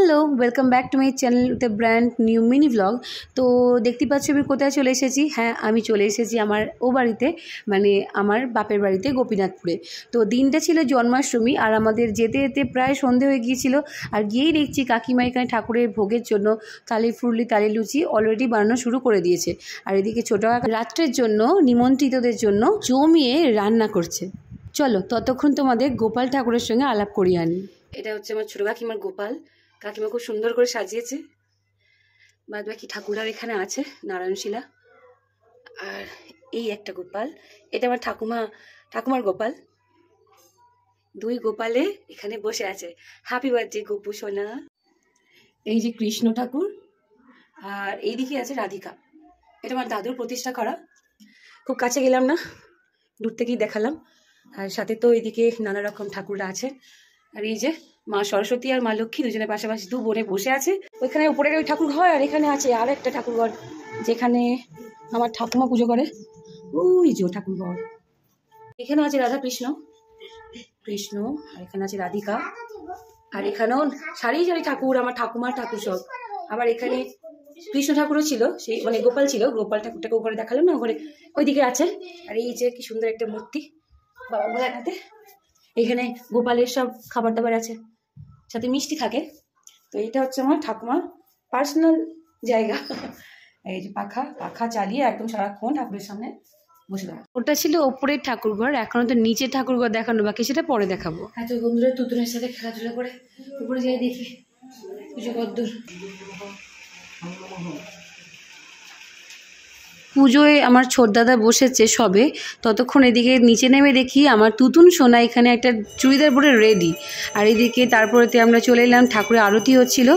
Hello, welcome back to my channel with a brand new mini blog. তো দেখতে পাচ্ছ আমি কোথায় চলে এসেছি। হ্যাঁ, আমি চলে এসেছি আমার বাড়িতে, মানে আমার বাপের বাড়িতে গোপীনাথপুরে। তো দিনটা ছিল জন্মাষ্টমী, আর আমাদের যেতে যেতে প্রায় সন্ধে হয়ে গিয়েছিল। আর গিয়েই দেখছি কাকিমা এখানে ঠাকুরের ভোগের জন্য তালি ফুরলি তালি লুচি অলরেডি বানানো শুরু করে দিয়েছে। আর এদিকে ছোটো রাত্রের জন্য নিমন্ত্রিতদের জন্য জমিয়ে রান্না করছে। চলো ততক্ষণ তোমাদের গোপাল ঠাকুরের সঙ্গে আলাপ করিয়ে আনি। এটা হচ্ছে আমার ছোটো কাকিমার গোপাল। কাকিমা খুব সুন্দর করে সাজিয়েছে। বাদ বাকি ঠাকুরাও এখানে আছে, নারায়ণশিলা। আর এই একটা গোপাল, এটা আমার ঠাকুমার গোপাল। দুই গোপালে এখানে বসে আছে। হ্যাপি বার্থডে গোপু সোনা। এই যে কৃষ্ণ ঠাকুর, আর এইদিকে আছে রাধিকা। এটা আমার দাদুর প্রতিষ্ঠা করা। খুব কাছে গেলাম না, দূর থেকেই দেখালাম। আর সাথে তো এইদিকে নানা রকম ঠাকুররা আছে। আর এই যে মা সরস্বতী আর মা লক্ষ্মী দুজনের পাশাপাশি দু বোনে বসে আছে। ওইখানে উপরের ওই ঠাকুর ঘর, আর এখানে আছে আর একটা ঠাকুর ঘর যেখানে আমার ঠাকুমা পুজো করে। ওই যে ঠাকুর ঘর, এখানে আছে রাধা কৃষ্ণ, আর এখানে আছে রাধিকা। আর এখানেও সারি সারি ঠাকুর, আমার ঠাকুমার ঠাকুর সব। আবার এখানে কৃষ্ণ ঠাকুরও ছিল, সেই মানে গোপাল ছিল। গোপাল ঠাকুরটাকে উপরে দেখালাম না, ওপরে ওইদিকে আছে। আর এই যে কি সুন্দর একটা মূর্তি বাবা ভোলানাথে। এখানে গোপালের সব খাবার দাবার আছে, সাথে মিষ্টি থাকে। তো এইটা হচ্ছে আমার ঠাকুমার পার্সোনাল জায়গা। এই যে পাখা চালিয়ে একদম সারাক্ষণ ঠাকুরের সামনে বসে থাকে। ওটা ছিল ওপরের ঠাকুর ঘর, এখনো তো নিচের ঠাকুর ঘর দেখানো বাকি, সেটা পরে দেখাবো। হ্যাঁ, তো বন্ধুরা তুতুনের সাথে খেলাধুলা করে উপরে যাই দেখি পুজো কদ্দূর। পুজোয় আমার ছোট দাদা বসেছে সবে, ততক্ষণ এদিকে নিচে নেমে দেখি আমার তুতুন সোনা এখানে একটা চুড়িদার পরে রেডি। আর এদিকে তারপরেতে আমরা চলে এলাম, ঠাকুরের আরতি হচ্ছিল।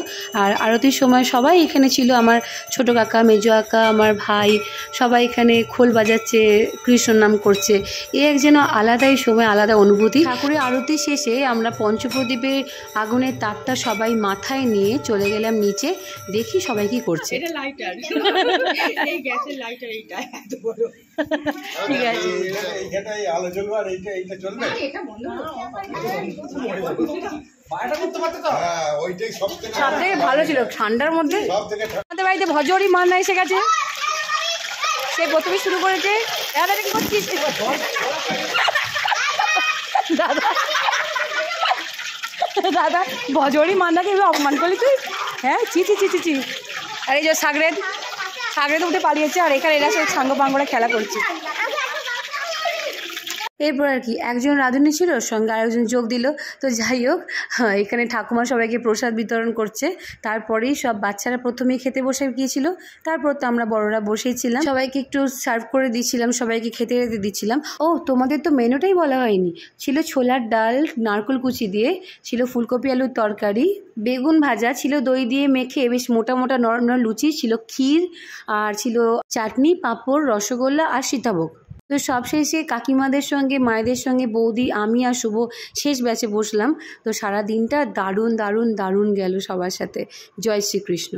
আর আরতির সময় সবাই এখানে ছিল, আমার ছোট কাকা, মেজো কাকা, আমার ভাই, সবাই এখানে খোল বাজাচ্ছে, কৃষ্ণ নাম করছে। এ এক যেন আলাদাই সময়, আলাদা অনুভূতি। ঠাকুরের আরতি শেষে আমরা পঞ্চপ্রদীপের আগুনের তাপটা সবাই মাথায় নিয়ে চলে গেলাম নিচে, দেখি সবাই কি করছে। ঠিক আছে, সব থেকে ভালো ছিল ঠান্ডার মধ্যে। আমাদের বাড়িতে ভজরি মান এসে গেছে, সে প্রথমে শুরু করেছে। কি করছিস দাদা ভজরি মান্নাকে অপমান করলি তুই? হ্যাঁ, চি। আর এই যে সাগরেদ উঠে পালিয়েছে, আর এখানে এরা সব সাঙ্গ পাঙ্গরা খেলা করছে। এরপর আর কি একজন রাঁধুনি ছিল, সঙ্গে আরেকজন যোগ দিল। তো যাই হোক, হ্যাঁ, এখানে ঠাকুমা সবাইকে প্রসাদ বিতরণ করছে। তারপরেই সব বাচ্চারা প্রথমেই খেতে বসে গিয়েছিল, তারপর তো আমরা বড়রা বসেই ছিলাম, সবাইকে একটু সার্ভ করে দিচ্ছিলাম, সবাইকে খেতে দিচ্ছিলাম। ও, তোমাদের তো মেনুটাই বলা হয়নি। ছিল ছোলার ডাল নারকেল কুচি দিয়ে, ছিল ফুলকপি আলুর তরকারি, বেগুন ভাজা, ছিল দই দিয়ে মেখে বেশ মোটা মোটা নরম নরম লুচি, ছিল ক্ষীর, আর ছিল চাটনি, পাঁপড়, রসগোল্লা আর সীতাভোগ। তো সব শেষে কাকিমাদের সঙ্গে, মায়েদের সঙ্গে, বৌদি, আমি আর শুভ শেষ ব্যাচে বসলাম। তো সারা দিনটা দারুণ গেল সবার সাথে। জয় শ্রীকৃষ্ণ।